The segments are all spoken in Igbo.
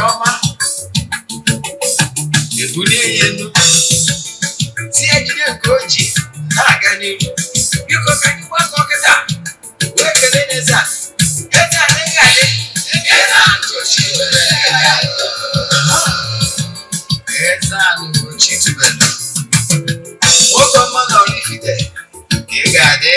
choma. Ebulie yenu. Si ejide koji. Na-aga n'ihu. Biko ka anyị gbakọ kịta. Wee kelee Eze-Ana. Eze-Ana ga-adị. Eze-Ana ugochitubelu. Eze-Ana ugochitubelu. Nwoke ọma na oraifite. Ị ga-adị.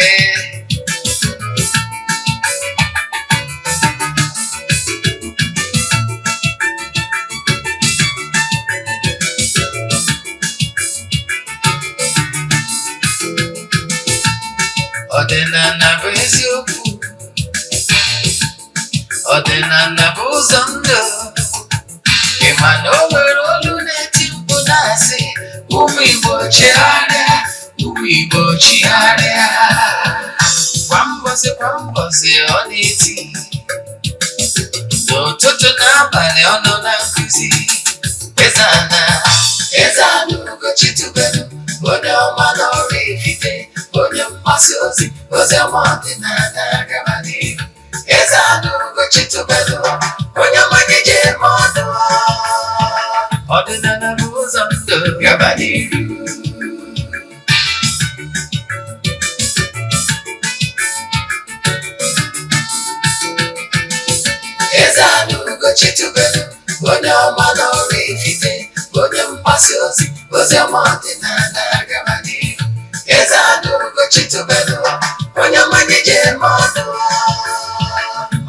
Ọdịnala bụ eziokwu. Ọdịnala bụ ụzọ ndụ. Ị ma na o nwere olu na-eti mkpu na-asị ụmụ Igbo chigharịa, ụmụ Igbo chigharịa. Kwa mbọsị ọ na-eti. N'ụtụtụ n'abalị ọ nọ na nkuzi. Eze-Ana, Eze-Ana ugochitubelu, onye ọma na oraifite, onye mgbasa ozi, ozi ọma ọdịnala gaba n'ihu. Eze-Ana ugochitubelu, onye ọma je eme ọnụ. Ọdịnala bụ ụzọ ndụ gaba n'ihu. Eze-Ana ugochitubelu, onye ọma na oraifite, onye mgbasa ozi, ozi ọma ọdịnala gaba n'ihu. Eze-Ana ugochitubelu, onye ọma je eme ọnụ.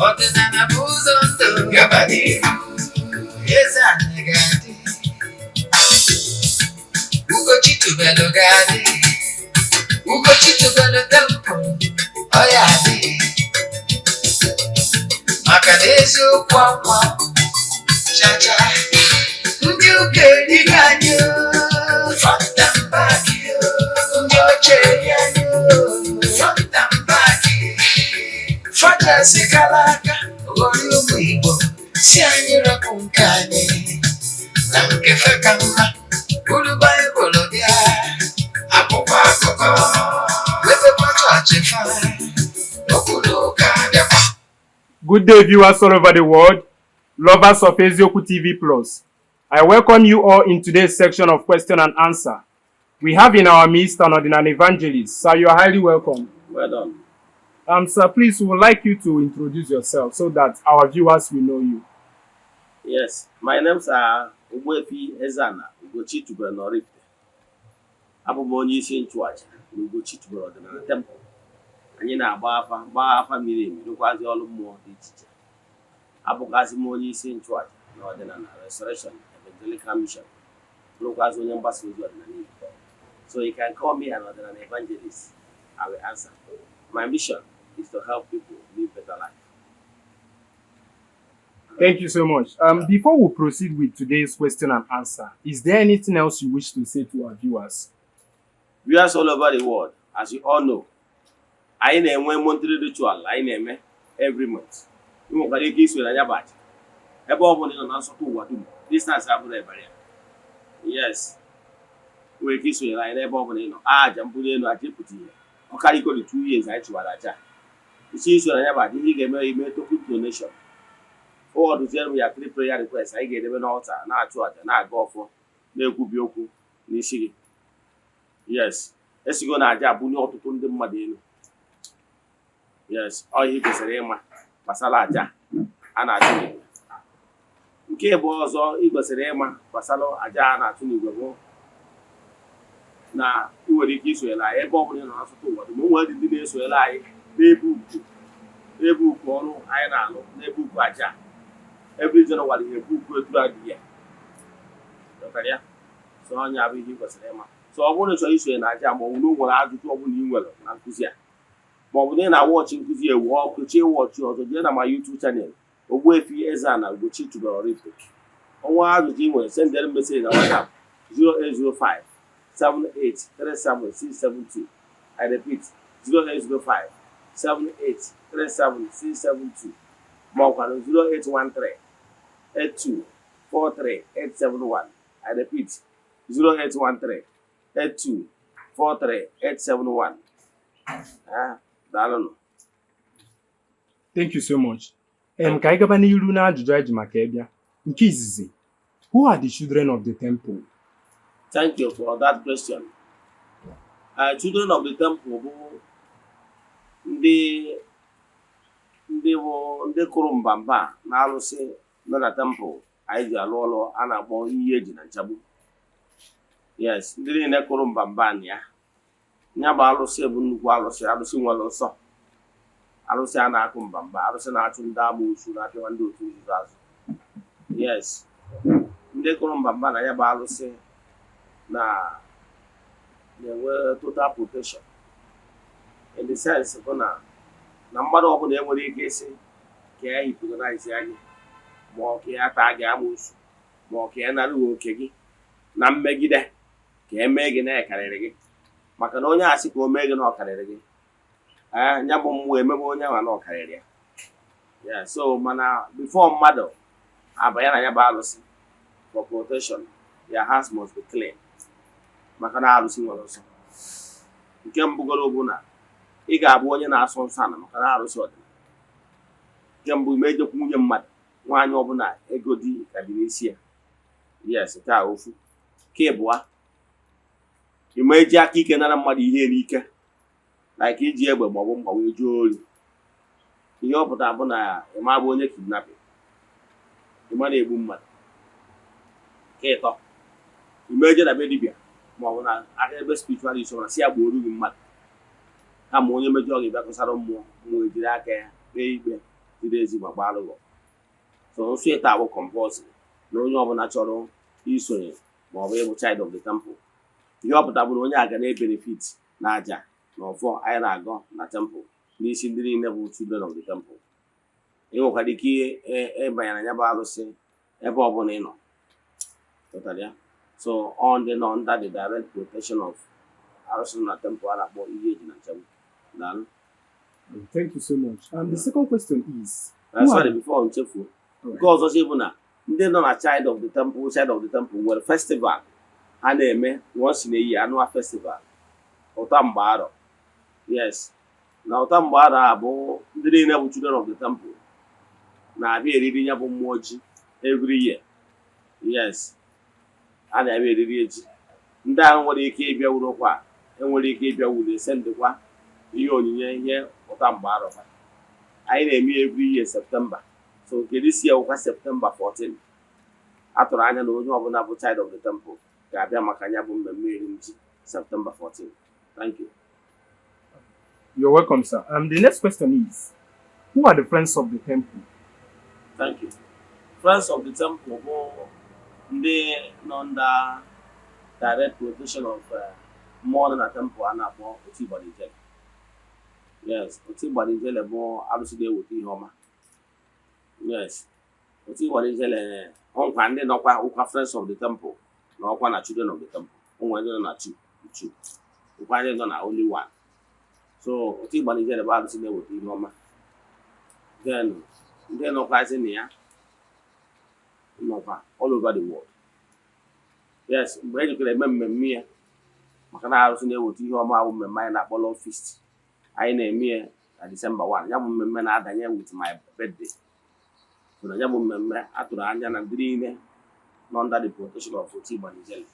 Ọdịnala bụ ụzọ ndụ gaba n'ihu. Eze-Ana ga-adị. Ugochitubelu ga-adị. Ugochitubelu temple ọ ya adị. Maka na eziokwu ọnwa chacha. Ndị ụka erighị anyị fọnta mba gị. Ndị oche eri anyị fọnta mba gị. Fọchasị kara aka ghọrọ ụmụ Igbo si anyị rapụ nke anyị na nke feka mma. Buru Baịbụl bịa akwụkwọ akụkọ wepekwa chọọchị fa n'okpuru ụka bịakwa. Good day, viewers all over the world, lovers of Eziokwu TV Plus. I welcome you all in today's section of question and answer. We have in our midst an ordinary evangelist, sir. You are highly welcome. Well done. Sir, please, we would like you to introduce yourself so that our viewers will know you. Yes, my names are Ogbuefi, Eze-Ana, ugochitubelu oraifite. Abụ m onye isi nchụaja na ugochitubelu ọdịnala temple. Anyị na-agba afa miri emi rụkwazi ọrụ mmụọ dị iche iche. Abụkwazi m onye isi nchụaja na ọdịnala Restoration Evangelical Mission, rụkwazi onye mgbasa ozi ọdịnala Igbo. So you can call me an ordinary evangelist. I will answer. My mission is to help people live better life. Thank you so much. Before we proceed with today's question and answer, is there anything else you wish to say to our viewers? Viewers all over the world, as you all know, anyị na-enwe monthly ritual anyị na-eme every month. Ị nwekwara ike iso na ya bachi ebe ọ bụla ị nọ na nsọtụ ụwa dum. Distance abụrụ ebere ya. Yes, nwere ike iso anyị n'ebe ọ bụla ị nọ. Aja mbuli elu aja epụta ihe ọ karịkọrọ 2 years anyị chụwara aja. Isi iso na ya bachi ihe ị ga-eme ime token donation. Forward ya 3 prayer requests anyị ga-edebe n'altar na-achụ aja na-aga ọfọ na-ekwubi okwu n'isi gị. Yes, esigo na aja abụnye ọtụtụ ndị mmadụ elu. Yes, ọ ihe kwesịrị ịma gbasara aja a na-achụ n'igwe. Nke bụ ọzọ ị kwesịrị ịma gbasara aja a na-achụ n'igwe bụ na ị nwere ike isonyere anyị ebe ọ bụla ị nọ n'asụsụ ụwa dum. O nwere ndị na-esonyere anyị n'ebe ukwu ọrụ anyị na-alụ n'ebe ukwu aja. Every January ihe ukwu etu adị ya. Ya so onye abụ ihe ị kwesịrị ịma. So ọ bụrụ na ị chọrọ isonye na aja ma ọ bụ na o nwere ajụjụ ọ bụla ị nwere na nkụzi a, ma ọ bụ na ị na-awọchị nkụzi ewu ọkụ chie wọchị ọzọ, jee na my YouTube channel Ogbuefi Eze-Ana ugochitubelu oraifite. Ọnwa ajụjụ ị nwere, sendere message na WhatsApp 0805 7837672. I repeat 0805 7837672. Ma ọ kwara 0813 8243 I repeat 0813 8243 871. Daalụ. Thank you so much. Ka anyị gaba n'iru na ajụjụ anyị ji maka ịbịa. Nke izizi, who are the children of the temple? Thank you for that question. Children of the temple bụ ndị ndị kụrụ mbamba na alụsị nọ na temple anyị ji alụ ọlụ a na-akpọ iyi eji na nchagbu. Yes, ndị niile kụrụ mbamba na ya bụ alụsị bụ nnukwu alụsị nwere nsọ, alụsị a na-akụ mbamba, alụsị na-achụ ndị amoosu na-apịawa ndị otu nzuzo azụ. Yes, ndị kụrụ mbamba na ya bụ alụsị na-enwe total protection in the sense bụ na mmadụ ọbụla enwere ike isi ka ya hypnotize anyị ma ọ ka ya taa gị amoosu ma ọ ka ya nara oke gị na mmegide ka emee gị na-ekarịrị gị, maka na onye asị ka o mee gị na ọkarịrị gị ya bụ mmụọ emebe onye ahụ na ọkarịrị ya. So mana before mmadụ abanye na ya bụ alụsị for protection, your house must be clean, maka na alụsị nwere nsọ. Nke mbụgoro bụ na ị ga-abụ onye na-asọ nsọ ana maka na alụsị ọdịnala. Nke mbụ ma ejekwa nwunye mmadụ, nwaanyị ọbụla ego di ka dị n'isi ya. Yes, nke a ofu. Nke ịbụa, ịma eji aka ike nara mmadụ ihe n'ike, like iji egbe maọbụ mgba wee juo ori. Ihe ọ pụtara bụ na ịma bụ onye kidnapping, ịma na-egbu mmadụ. Nke ịtọ, ịma eje na be dibịa maọbụ na aka ebe spiritualist na si ya gbuoro gị mmadụ, kama onye mejọ gị bịa kụsara mmụọ ejiri aka ya kpee ikpe ziri ezi ma gbaa alụghọ. So nsọ ịta bụ compulsory na onye ọbụla chọrọ isonye maọbụ ịbụ child of the temple. Ihe ọ pụtara bụ na onye a ga na-ebenefit na aja na ọfọ anyị na-agọ na temple n'isi ndị niile bụ children of the temple. Ị nwekwara ike ịbanye na ya bụ alụsị ebe ọbụla ị nọ. So on the under the direct protection of alụsị na temple a na-akpọ ihe eji na nchegbu. Thank you so much. And the second question is, sorry, before nchefu, nke ọzọ si bụ na ndị nọ na child of the temple nwere festival a na-eme once in a year, annual festival, ụta mgbe arọ. Yes, na ụta mgbe arọ a bụ ndị niile bụ children of the temple na-abịa eriri ya bụ mmụọ ji every year. Yes, a na-abịa eriri eji. Ndị ahụ nwere ike ịbịa wurokwa, enwere ike ịbịa wuru esendịkwa ihe onyinye ihe ụta mgbe arọ ha. Anyị na-eme every year September. So nke this year wụkwa September 14. Atụrụ anya na onye ọbụla bụ child of the temple ga-abịa maka ya bụ mmemme eri ji September 14. Thank you. You're welcome, sir. The next question is, who are the friends of the temple? Thank you. Friends of the temple bụ ndị nọ under direct protection of mmụọ nọ na temple a na-akpọ otu Igbanijele. Yes, otu Igbanijele bụ alụsị na-eweta ihe ọma. Yes, otu Igbanijele ọkwa ndị nọkwa ụkwa friends of the temple na ọkwa na children of the temple. Ụmụ ndị nọ na two, ụkwa ndị nọ na only one. So otu Igbanijele bụ alụsị na-eweta ihe ọma. Then ndị nọkwazi na ya nọkwa all over the world. Yes, mgbe e jikọrọ eme mmemme ya maka na alụsị na-eweta ihe ọma bụ mmemme anyị na-akpọ Love Feast. Anyị na-eme ya na December 1. Ya bụ mmemme na-adanye with my birthday. So na ya bụ mmemme atụrụ anya na ndị niile nọ under the protection of otu Igbanijele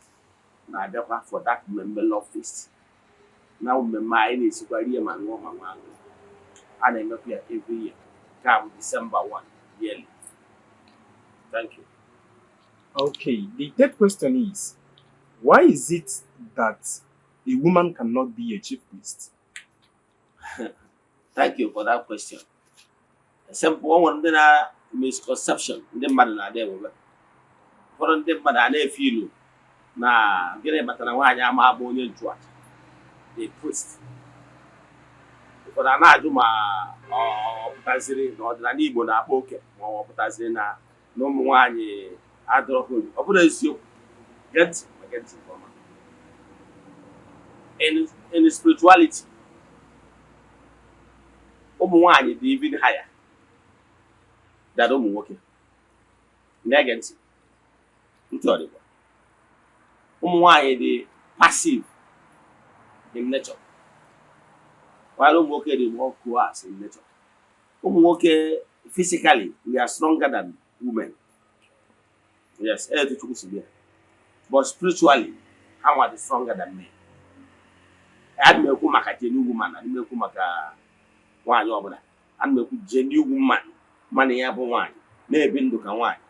na-abịakwa for that mmemme Love Feast. Na mmemme anyị na-esikwa rie ma ṅụọ ma nwa aṅụ. A na-emekwa ya every year. Ka bụ December 1 yearly. Thank you. Okay, the third question is, why is it that a woman cannot be a chief priest? Thank you for that question. Simple one, ndị na misconception ndị mmadụ na-adị enwebe. Ụfọdụ ndị mmadụ a na-efe ilu na gịnị batara nwaanyị ama abụ onye nchụaja, the priest. Ụfọdụ a na-ajụ ma ọ pụtaziri na ọdịnala Igbo na-akpa oke ma ọ pụtaziri na ụmụ nwaanyị adọrọghị. Ọ bụrụ eziokwu, get nke ọma. In spirituality, ụmụ nwaanyị dị even higher than ụmụ nwoke. Na-ege ntị, ntị ọ dịkwa. Ụmụ nwaanyị dị passive in nature, while ụmụ nwoke dị more coerced in nature. Ụmụ nwoke physically we are stronger than women. Yes, but spiritually, how are they stronger than men? And me ku maka genuine woman, and me ku maka nwaanyị ọbụla. And me ku genuine woman, man ya bụ nwaanyị, na-ebi ndụ ka nwaanyị,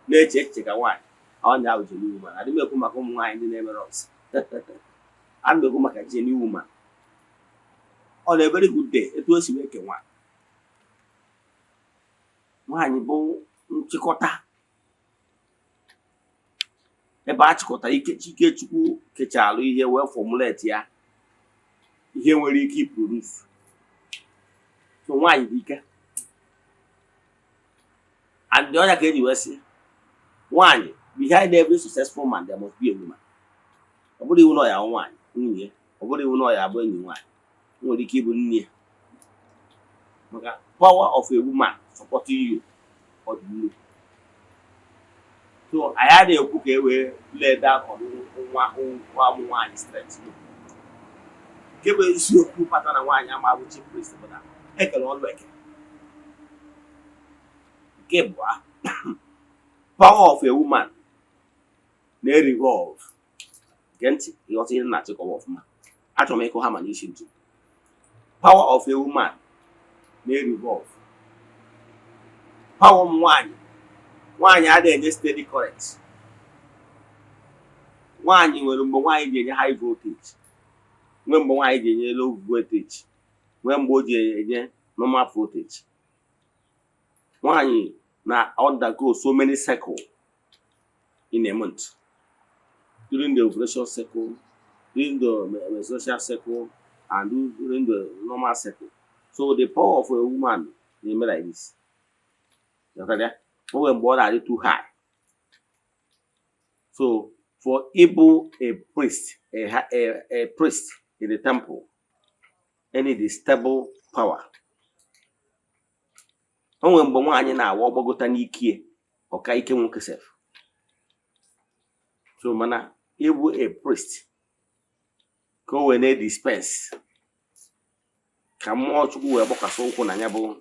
na-eche echiche ka nwaanyị. Ọ na-abụ genuine woman. And me ku maka ụmụ nwaanyị ndị na-emere ọsị. And me ku maka genuine woman. On a very good day, etu o si wee ke nwaanyị. Nwaanyị bụ nchịkọta. Ebe a chịkọtara ike Chukwu kechalụ ihe wee formulate ya ihe nwere ike iproduce. So nwaanyị dị ike. And the other ka eji wee sị nwaanyị, behind every successful man there must be a woman. Ọ bụrụ iwu na ọ ya nwaanyị nwunye, ọ bụrụ iwu na ọ ya abụ enyi nwaanyị, nwere ike ịbụ nne ya. Maka power of a woman supporting you or the you. So I had a book where lay down on one nwaanyị strength. Kebe isi okwu pata na nwaanyị ama abụ chief priest bụ na ekele ọlụ eke. Nke bụ power of a woman na-revolve. Nke ntị ịghọta ihe na-achịkọwa ọfụma. Achọrọ m ịkụ ha ma n'isi ntụ. Power of a woman na-revolve. Power m nwaanyị. Nwaanyị adịghị enye steady current. Nwaanyị nwere mgbe nwaanyị ji enye high voltage. Nwee mgbe nwaanyị ji enye low voltage. Nwee mgbe o ji enye normal voltage. Nwaanyị na undergo so many cycles in a month. During the ovulation cycle, during the menstrual cycle, and during the normal cycle. So the power of a woman is like this. You understand that? When border too high. So for Igbo, a priest in the temple, any the stable power. When mgbe nwaanyị na-awa ọgbagota n'ike ọka ike nwoke sef. So mana Igbo a priest ka o wee na-dispense ka mmụọ Chukwu wee gbakasị ụkwụ na ya bụ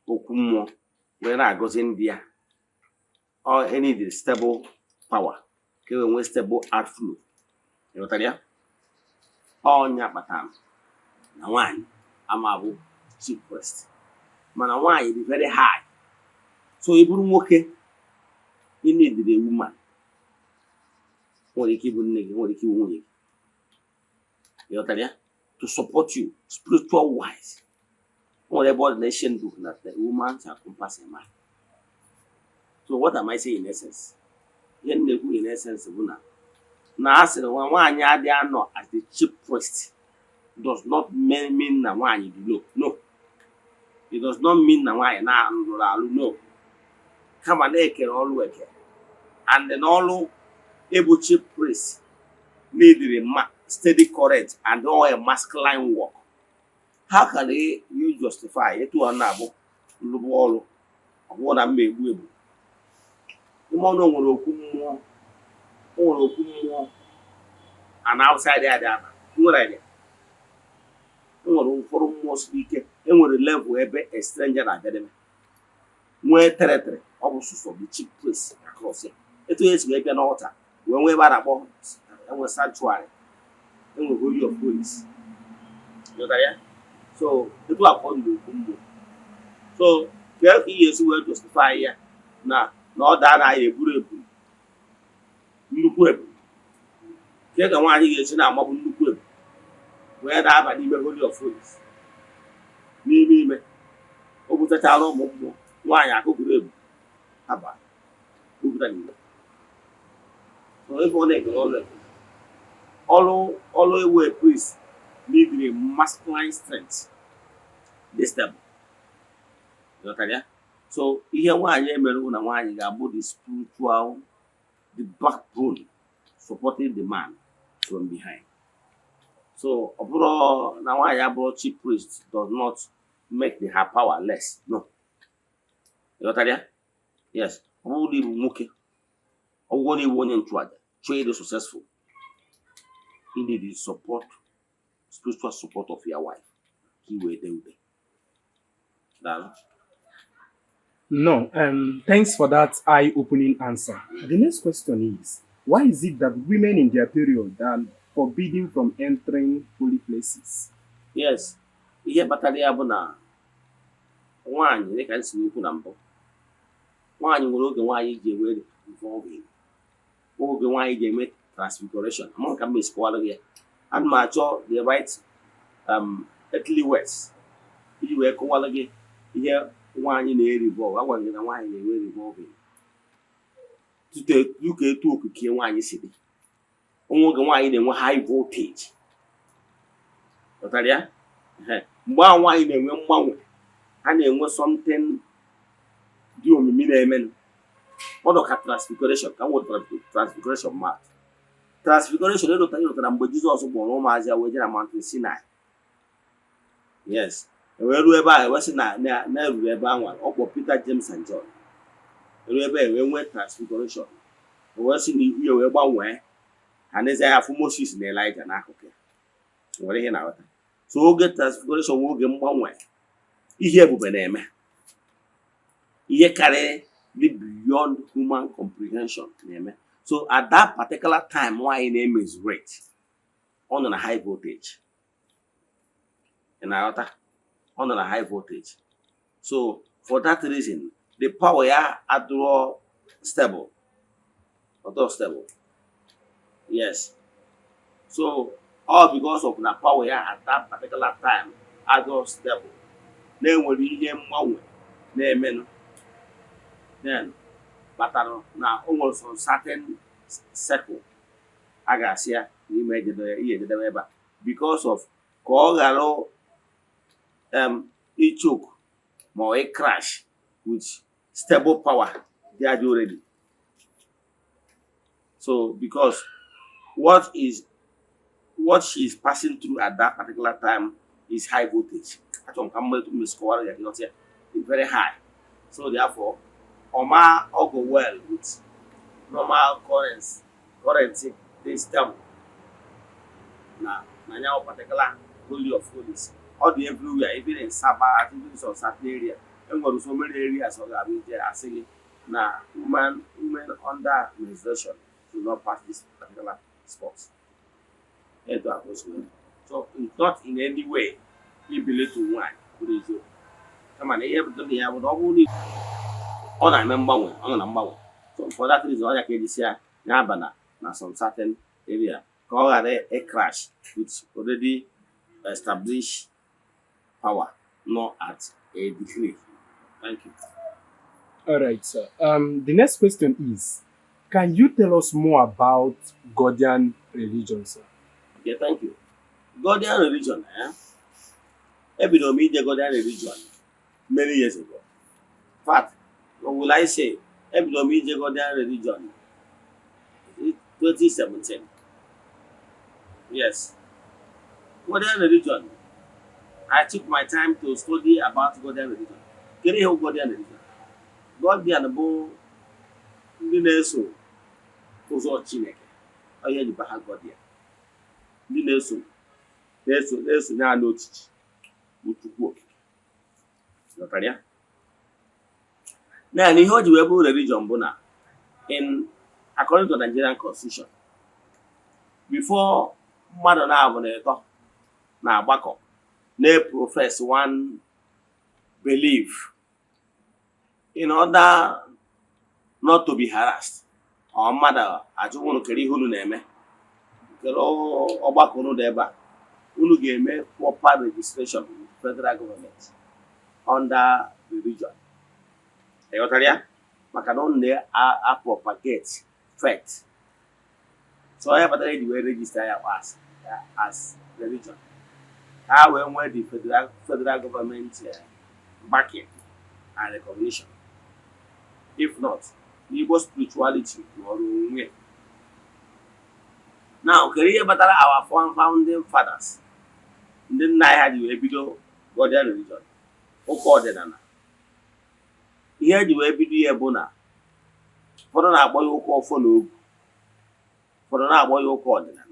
okwu mmụọ wee na-agọzi ndị ya. Or any the stable power ka e wee nwee stable outflow. Ịghọtara ya? Ọnya kpatara na nwaanyị ama abụ chief priest. Mana nwaanyị dị very high. So ị bụrụ nwoke, ị need a woman. Nwere ike ịbụ nne gị, nwere ike ịbụ nwunye gị. Ịghọtara ya? To support you spiritual wise. Nwere ebe ordination book that the woman shall compass a man. So what am I saying in essence? Ihe m na-ekwu in essence bụ na a sịrị nwaanyị adị anọ as the chief priest does not mean na nwaanyị dị low. No. It does not mean na nwaanyị na-alụrụ alụ. No. Kama na-ekere ọlụ eke. And then ọlụ able chief priest needed a steady current and all a masculine work. How can you justify it to an abo lụrụ ọlụ ọbụrụ na mma egbu egbu? Ime ọnụ nwere okwu mmụọ and outside there dị ama. Nwere idea. Nwere ụfọdụ mmụọ siri ike. Enwere level ebe a stranger na-abịadebe. Nwee territory ọ bụ sụsọ the chief priest across ya. Etu esi wee bịa n'ọta wee nwee ebe a na-akpọ enwe sanctuary. Enwe holy of holies. Ịghọtara ya? So etu akpọ ndị okwu mmụọ. So ka ihe esi wee justify ya na ọ daa na ya eburu nnukwu ebu. Ka nwaanyị ga-esi na-amabụ nnukwu ebu wee na-aba n'ime holy of holies. N'ime o butachara ụmụ mmụọ nwaanyị akụkụrụ ebu aba obuta n'ime. So ebe ọ na-ekele ọlụ ewu a priest needed a masculine strength. This stable. Ịghọtara ya? So ihe nwaanyị emere na nwaanyị ga-abụ the spiritual, the backbone supporting the man from behind. So ọ bụrụ na nwaanyị abụrụ chief priest does not make her power less. No. Ịghọtara ya? Yes. Ọ bụrụ na ịbụ nwoke, ọ bụrụ na ịbụ onye nchụaja, chọọ ịdị successful, you need the support, spiritual support of your wife. He will do that. No, thanks for that eye-opening answer. The next question is, why is it that women in their period are forbidden from entering holy places? Yes, ihe kpatara ya bụ na nwaanyị dịka m si okwu na mbụ, nwaanyị nwere oge nwaanyị ji enwe involving, oge nwaanyị ji eme transfiguration. Ama ka m esikwala gị ya, ana m achọ the right earthly words iji wee kọwara gị ihe nwaanyị na-revolve. Agwara gị na nwaanyị na-enwe revolving tuka etu okike nwaanyị si dị. Onwe oge nwaanyị na-enwe high voltage, pụtara ya. Mgbe ahụ nwaanyị na-enwe mgbanwe, ha na-enwe something dị omimi na-emenụ. Ọdụ ka transfiguration, ka m wetara transfiguration mat. Transfiguration ịlụtara mgbe Jizọs gbọrọ ụmụazị ya wee jere na Mountain Sinai. Yes, wee ruo ebe ahụ ewesị na eruru ebe ahụ ọ kpọ Peter, James and John. Eruo ebe a wee nwee transfiguration, wee sị na ihu ya wee gbanwee. Ha n'ezie ya afụ Moses na Elijah n'akụkụ ya. Nwere ihe na-aghọta. So oge transfiguration nwe oge mgbanwe, ihe ebube na-eme, ihe karịrị the beyond human comprehension na-eme. So at that particular time nwaanyị na-emezurate, ọ nọ na high voltage. Ị na-aghọta? Ọ nọ na high voltage. So for that reason, the power ya adịrọ stable. Not stable. Yes. So all because of the power ya at that particular time adịrọ stable. Na-enwere ihe mgbanwe na-emenụ. Then kpatara na o nwere some certain circle a ga-asị ya n'ime ihe ejedebe ebe a because of ka ọ ghara ichoke ma ọ crash with stable power they are already. So because what she is passing through at that particular time is high voltage. It's very high. So therefore, Oma all go well with normal currency they stable. Now particular holy of holies. All the everywhere, even in Sabbath, even in some certain area. And got so many areas of that there are saying now women under menstruation should not pass this particular spot. So it's not in any way we believe to one. Come on, everybody have only on a member so for that reason, all I can say now some certain area call a crash with already established power, not at a degree. Thank you. All right, sir. The next question is, can you tell us more about Godian religion, sir? Okay, thank you. Godian religion, Ebidomi Godian religion many years ago. In fact, what will I say? Ebidomi Godian religion 2017. Yes. Godian religion. I took my time to study about Godian religion. Can you hear Godian religion? Godian bụ ndị na-eso ụzọ Chineke. Onye ji baha Godian. Ndị na-eso ya n'ochichi Chukwu okike. Ghọtara ya? Naanị ihe o ji wee bụ religion bụ na according to Nigerian constitution, before mmadụ na-abụ na ịtọ na-agbakọ na-profess one belief in order not to be harassed or mmadụ ajụ unu kere ihe unu na-eme kere ọgbakọ unu dị ebe a unu ga-eme proper registration with federal government under religion. Ịghọtara ya? Maka na unu na-propagate faith. So onye kpatara eji wee register ya as religion. How when the federal government backing and recognition. If not, Igbo spirituality or way. Now, career battle our founding fathers. Then I had you a bido Godian religion. O called Eze-Ana. Here you a bido Ebona. For now, boy, you call for no. For now, boy, you call Eze-Ana.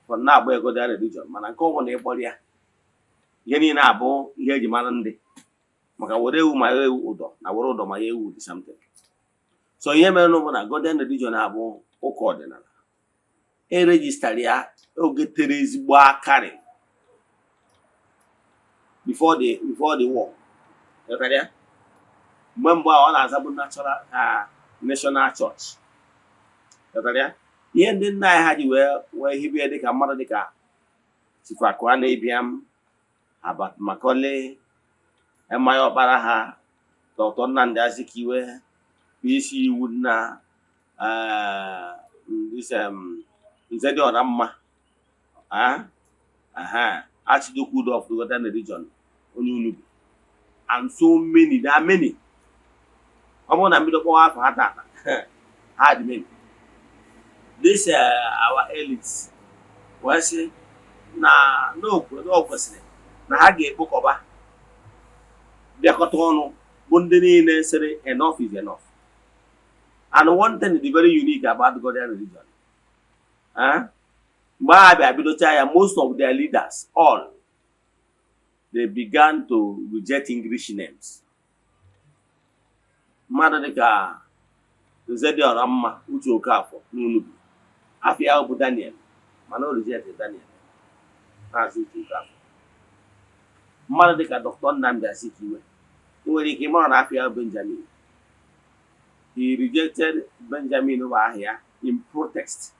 For now, boy, Godian religion. Man, I call on a body. Ihe niile abụ ihe eji mara ndị maka were ewu ma ewu ụdọ na were ụdọ ma ewu dị something. So ihe mere bụ na golden religion abụ ụka ọdịnala erejistara ya oge tere ezigbo akarị before the war. Mgbe ọ na-azabụ national church. Ihe ndị nna anyị ha ji wee hibie dịka mmadụ dịka Chifakwa na Ibiam, Abat Macaulay, Emaya Ọkpara ha, Dr. Nnamdi Azikiwe, isi iwu na Eze-Ana mma Archduke of the Golden Religion, onye Unubu, and so many, there are many. Ọ bụrụ na mbido kpọwa afọ ha tata ha dị many. This our elites wee sị na o kwesịrị na ha ga-ekpokọba bịakọta ọnụ bụ ndị niile sịrị enough is enough. And one thing is very unique about the Golden Religion. Mgbe ha bịa bidocha ya, most of their leaders, all, they began to reject English names. Mmadụ dịka Eze-Ana mma Uche Okafọ n'Unubu, afọ ya bụ Daniel, mana o reject Daniel. Uche Okafọ. Mmadụ dịka Dr. Nnamdi Azikiwe, nwere ike ịmara na afọ ya Benjamin. He rejected Benjamin over ahịa in protest.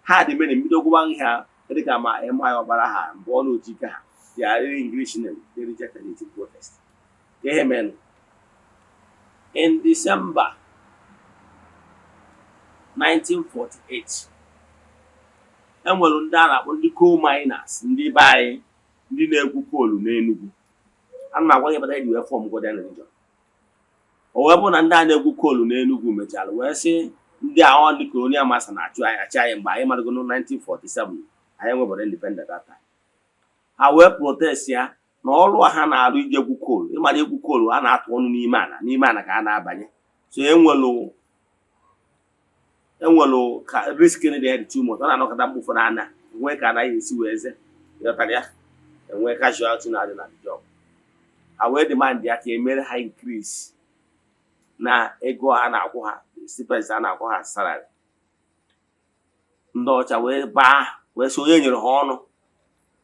Ha dị many mbido gwụwa ihe dịka ma Emaya Ọkpara ha mbụ ọnụ ochike ha, they are English name, they rejected it in protest. Amen. In December 1948, enwere ndị a na-akpọ ndị coal miners, ndị be anyị, ndị na-egwu koolu n'Enugu. Ana m agwa gị bata eji wee fọm Golden Religion. O wee bụ na ndị a na-egwu koolu n'Enugu mechara wee sị ndị ahụ ndị colonial master na-achụ anyị achị anyị mgbe anyị marago na 1947 anyị nwebara independent that time. Ha wee protest ya na ọrụ ha na-arụ ije egwu koolu. Ịmara egwu koolu a na-atụ ọnụ n'ime ana ka a na-abanye. So enwelu ka risk dị ya dị too much. Ọ na-anọkọta mgbe ụfọdụ ana enwe ka anaghị esi wee eze ịghọtara ya, enwe casualty na-adị na job. Ha wee demand ya ka emere ha increase na ego a na-akwụ ha, stipends a na-akwụ ha salary. Ndị ọcha wee baa wee so onye nyere ha ọnụ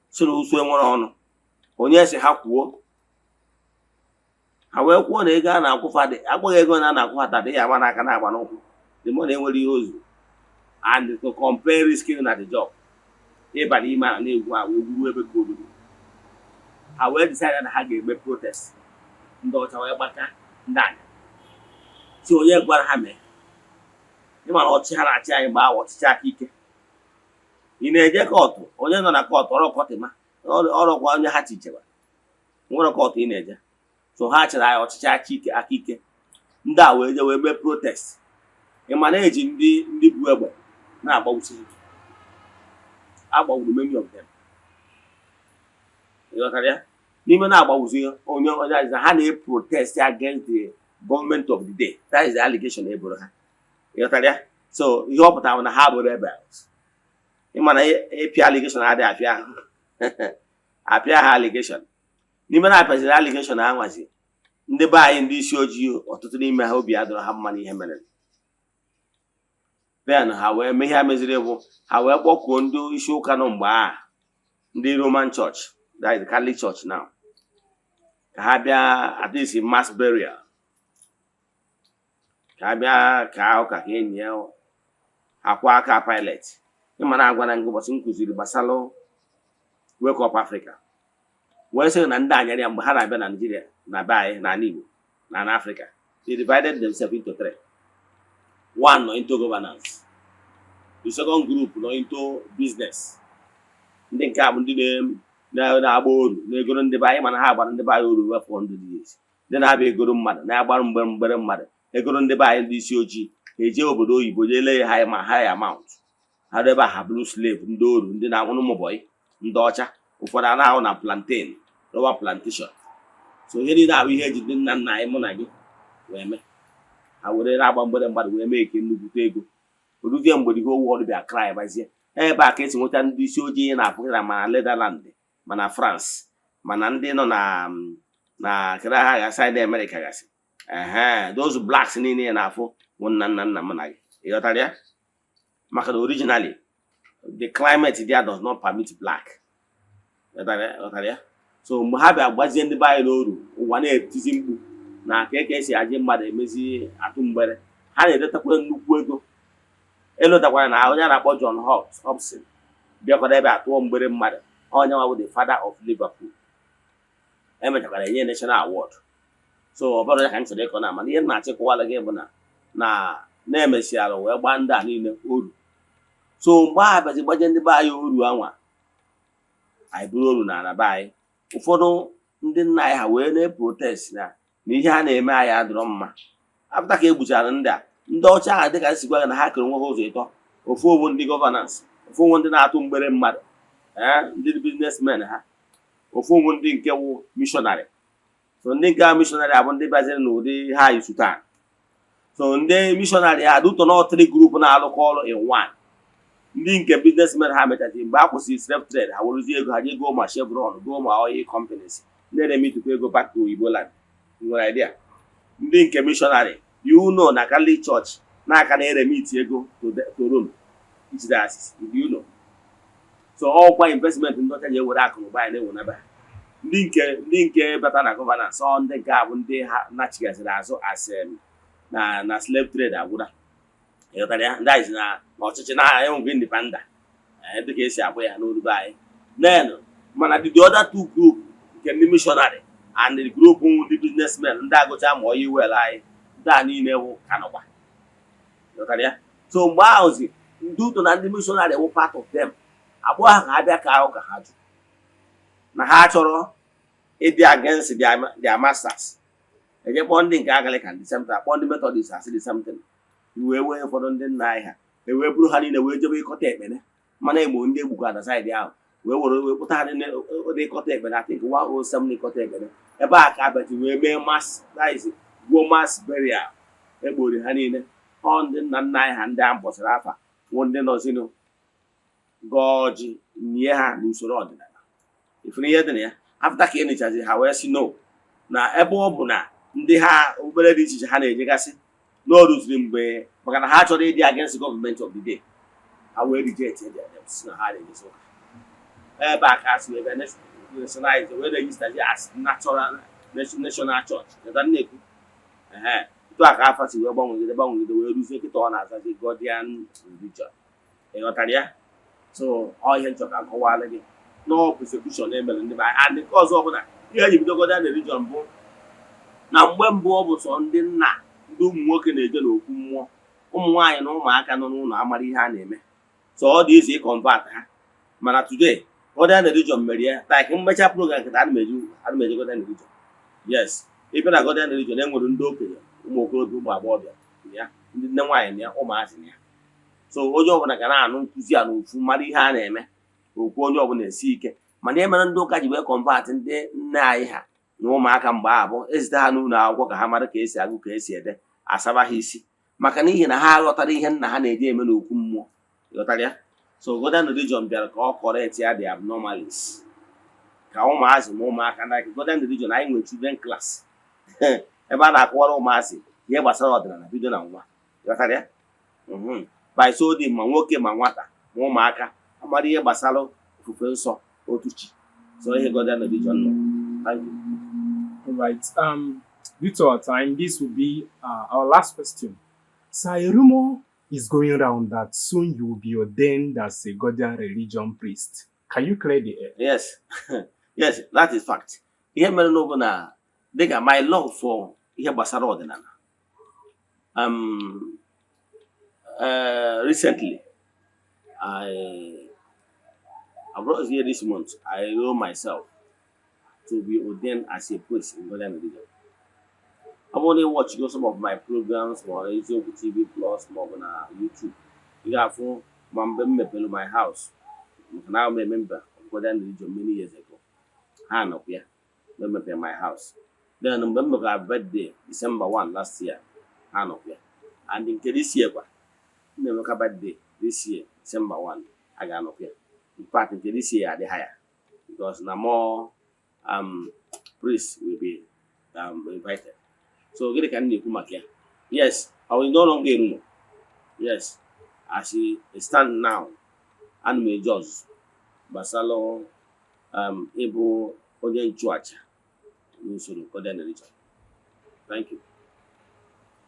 so na usu enwere ọnụ onye si ha kwuo. Ha wee kwuo na ego a na-akwụ fadị agbaghị ego na a na-akwụ ha tadị ya agba n'aka na-agba n'ụkwụ the money enwere ihe ozu, and to compare risking na the job ịba n'ime a na-egwu a wee buru ebe ka obibi. Ha wee decide na ha ga-eme protest. Ndị ọcha wee gbaka ndị anya si onye gwara ha mee. Ịmara ọchịchị ha na-achị anyị mgbe ahụ ọchịchị aka ike. Ị na-eje kọtụ, onye nọ na kọtụ ọrụ kọtịma ọrụkwa onye ha chichara nwere kọtụ ị na-eje. So ha chịrị anyị ọchịchị aka ike. Ndị a wee je wee mee protest. Ịma na-eji ndị bu egbe na-agbawusi agbagburu many of them. Ịghọtara ya? N'ime na-agbawusi onye ha na-protest against the government of the day. That is the allegation eboro ha. Ịghọtara ya? So ihe ọ pụtara na ha bụ rebels. Ịma na ịpịa allegation adịghị apịa ahụ. Apịa ha allegation. N'ime na-apịaziri allegation ha nwazi ndị be anyị ndị isi ojii ọtụtụ n'ime ha obi adọrọ ha mma n'ihe mere. Then ha wee mee ihe meziri bụ ha wee kpọkuo ndị isi ụka nọ mgbe a ndị Roman Church, that is the Catholic Church now, ka ha bịa at least mass burial, ka ha bịa ka ụka ka enyi ya akwa aka Pilate. Ịma na-agwa na ụbọchị m kụziri gbasara Wake Up Africa wee sị na ndị anyarị ya mgbe ha na-abịa na Nigeria na be anyị na Igbo na Africa, they divided themselves into three. One nọ into governance, the second group nọ into business. Ndị nke a bụ ndị na-agba oru na-egoro ndị be anyị, mana ha agbara ndị be anyị oru wepụ 100 years. Ndị na-abịa egoro mmadụ na-agbara mgbere mmadụ egoro ndị be anyị ndị isi ojii eje obodo oyibo jee lee ha ma high amount. Ha ebe ha blue slave, ndị oru, ndị na-anwụ ụmụbọyị ndị ọcha, ụfọdụ a na-ahụ na plantain, rubber plantation. So ihe niile ahụ ihe eji ndị nna nna anyị mụ na gị wee mee. Ha were na-agba mgbere mmadụ wee mee ike nnukwute ego. Oruzie mgbe ihe owu ọrụ bịa kra bazie ebe a ka esi nweta ndị isi ojii na Afrịka, ma na Netherland, ma na France, ma na ndị nọ na kira ha ga side America gasị those blacks niile na-afụ bụ nna m na gị ịghọtara ya maka na originally the climate there does not permit black ịghọtara ya so mgbe ha bịa gbazie ndị be anyị n'oru ụwa na-etizi mkpu na ka esi aji mmadụ emezi atụ mgbere ha na-edetakwa nnukwu ego elotakwara na onye na-akpọ John Hobson bịakwara ebe atụọ mgbere mmadụ onye nwa bụ the father of Liverpool emechakwara enye national award so ọ bụrụ ya ka m chọrọ ịkọ na mana ihe na-achịkwala gị bụ na-emesiara wee gbaa ndị a niile oru so mgbe a bịazi gbaje ndị be anyị oru anwa anyị bụrụ oru na be anyị ụfọdụ ndị nna anyị ha wee na-eprotest na ihe ha na-eme anyị adịrọ mma apụta ka egbuchara ndị a ndị ọcha ahụ dịka nsikwa gị na ha kere nwe ha ụzọ ịtọ ofu owu ndị gọvanans ofu owu ndị na-atụ mgbere mmadụ ndị biznesmen ha ofu owu ndị nke wụ mishọnarị so ndị nke a mishọnarị abụ ndị baziri n'ụdị ha isutan so ndị mishọnarị ha dị ụtọ n'ọtịrị grupu na-alụkọ ọrụ in one ndị nke biznesmen ha mechazi mgbe a kwụsịrị slave trade ha werezie ego ha je goo ma Chevron goo ma oil companies ndị na-emetụkwa ego back to Igbo land nwere idea ndị nke mishọnarị you know na Catholic Church n'aka na-eremiti ego to Rome diocese you know so ọkwa investment ndị ọcha ji ewere akụ na ụba anyị na-ewe naba ndị nke bata na governance ọ ndị nke a bụ ndị ha nachigasịrị azụ asem na slave trade agwụra ịghọtara ya ndị anyị na ọchịchị na ha enweghị independent dịka esi abụ ya n'olugbo anyị then mana the other two group nke ndị missionary and the group ndị businessmen ndị agụcha ma oyi wel anyị ndị a niile wụ kanọkwa ịghọtara ya so mgbe ahụzi ndị ụtọ na ndị missionary wụ part of them agbụghọ ha ka ha bịa ka ahụ ka ha jụ na ha chọrọ ịdị against their masters eje kpọọ ndị nke Anglican the same time kpọọ ndị Methodist asị the same thing wee wee ụfọdụ ndị nna anyị ha ewee bụrụ ha niile wee jebe ịkọta ekpere mana egbo ndị egbukwa na saịdị ahụ wee pụta ha dị ịkọta ekpere atink 107 ịkọta ekpere ebe a ka abịaji wee mee mass gwuo mass burial egbori ha niile ọ ndị nna nna anyị ha ndị a mbọsịrị afa nwụ ndị nọzinụ gọọji nye ha n'usoro ọdịnala ifuru ihe dị na ya afta ka enyechazi ha wee si no na ebe ọ bụ na ndị ha obere dị iche iche ha na-ejegasị n'oruziri mgbe maka na ha chọrọ ịdị against government of the day ha wee reject si na ha na-enyesi ụka ebe a ka si ebe nationalize wee register as national church na-ekwu etu a ka afa si wee gbanwegide wee ruzie kịta ọ na-azazi Godian religion ịghọtara ya so ọ ihe nchọ ka nkọwala gị no persecution emere ndị be anyị and nke ọzọ ọbụla ihe eji bido Godian religion bụ na mgbe mbụ ọ bụ sọ ndị nna ndị ụmụ nwoke na-eje n'okwu mmụọ ụmụ nwaanyị na ụmụaka nọ n'ụlọ amara ihe a na-eme so ọ dị izi ịkọnvat ha mana today Godian religion mere ya like mmecha program nkịta ana m eje Godian religion yes ebe na Godian religion enwere ndị okenye ụmụ okorobịa ụmụ agbọghọbịa ya ndị nne nwaanyị na ya ụmụazị na ya so onye ọbụla ga na-anụ nkụzi a n'ofu mara ihe a na-eme okwu onye ọbụla esi ike mana ihe mere ndị ụka ji wee kọnvat ndị nne anyị ha na ụmụaka mgbe abụọ ezite ha n'ụlọ akwụkwọ ka ha mara ka esi agụ ka esi ede asaba ha isi maka n'ihi na ha aghọtara ihe nna ha na-eji eme n'okwu mmụọ ghọtara ya so Godian religion bịara ka ọ correct ya the abnormalities ka ụmụazị ma ụmụaka na Godian religion anyị nwere children class ebe a na-akọwara ụmụazị ihe gbasara ọdịnala bido na nwa ghọtara ya by so dị ma nwoke ma nwata ma ụmụaka amara ihe gbasara ofufe nsọ otu chi so ihe Godian religion nọ. Thank you. All right. Due to our time, this will be our last question. So a rumor is going around that soon you will be ordained as a Godian religion priest. Can you clear the air? Yes. Yes, that is fact. Ihe mere n'obu na dịka my love for ihe gbasara ọdịnala. Recently, I brought here this month, I know myself to be ordained as a priest in Godian religion. I've only watched some of my programs on Ezeana TV Plus, more on YouTube. You have my house. Now I'm a member of Godian religion many years ago. I'm up here, member of my house. Then I remember our birthday, December 1 last year. I'm up here. And in this year, remember birthday this year, December 1, I got up here. In fact, in this year, I higher because now more priests will be invited. So gịnị ka m na-ekwu maka ya? Yes, I will no longer know. Yes, as I stand now, ana m eje ọzụzụ gbasara ịbụ onye nchụaja n'usoro Godhead religion. Thank you.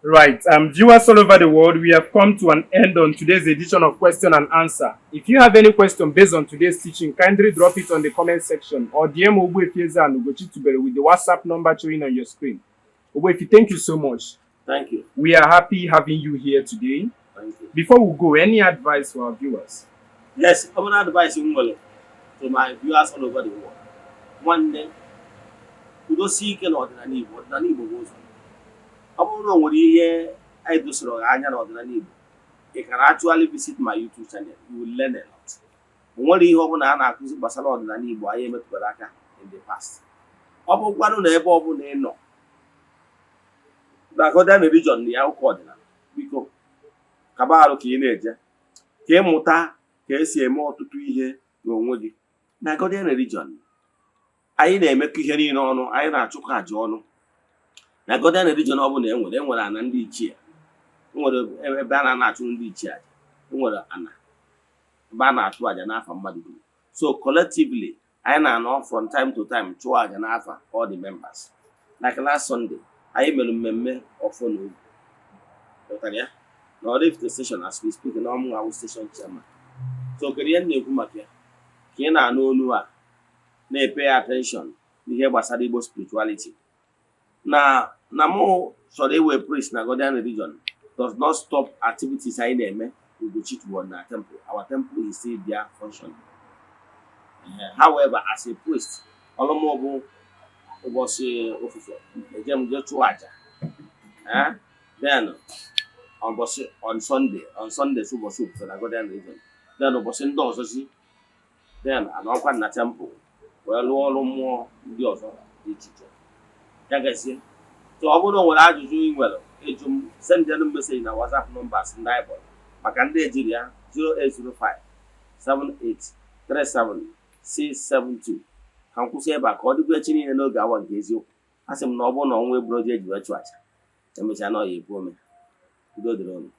Right, viewers all over the world, we have come to an end on today's edition of Question and Answer. If you have any question based on today's teaching, kindly drop it on the comment section or DM Ogbuefi Eze-Ana and ugochitubelu with the WhatsApp number showing on your screen. Ogbuefi, thank you so much. Thank you. We are happy having you here today. Thank you. Before we go, any advice for our viewers? Yes, I'm going to advise you to my viewers all over the world. One day, we don't seek an ordinary Igbo. Ọ bụrụ na o nwere ihe anyị dosoro anya n'ọdịnala Igbo, you can actually visit my YouTube channel. You will learn a lot. O nwere ihe ọ bụla a na-akụzi gbasara ọdịnala Igbo anyị emetụtara aka in the past. Ọ bụkwanụ na ebe ọ bụla ị nọ na Godhead religion na ya ụka ọdịnala, biko kaba arụ ka ị na-eje ka ị mụta ka esi eme ọtụtụ ihe n'onwe gị. Na Godhead religion, anyị na-emekọ ihe niile ọnụ, anyị na-achụkọ àjà ọnụ. Na Godhead religion ọ bụla enwere ana ndị ichie, enwere ebe a na-achụ ndị ichie aja, enwere ana ebe a na-achụ aja n'afa mmadụ dum. So collectively, anyị na-anọ from time to time chụọ aja n'afa all the members. Like last Sunday, anyị mere mmemme ọfọ n'oge. Pụtara ya na oraifite station as we speak na ọmụnwa station chairman. So kedu ihe na-ekwu maka ya? Ka ị na-anụ olu a na-pay attention n'ihe gbasara Igbo spirituality. Na mụ chọrọ iwe priest na Godhead religion does not stop activities anyị na-eme ugochitubelu na temple. Our temple is still there functioning. However, as a priest, ọlụmụ bụ ụbọchị ofufe eje m je chụọ aja. Then on Sunday ụbọchị ofufe na Godhead religion. Then ụbọchị ndị ọzọzi then anọkwa na temple wee lụọ ọrụ mmụọ ndị ọzọ dị iche iche. Ya gazie. So ọ bụrụ na o nwere ajụjụ ị nwere, eju m send them message na WhatsApp numbers ndị anyị kpọrọ maka ndị ejiri ya 08057837672. Ka m kwụsị ebe a ka ọ dịkwa echi niile n'oge awa nke eziokwu. A sị m na ọ bụrụ na ọnwa egburu oji eji wee chụ aja, emechaa na ọ ya ebu ome. Udo dịrị unu.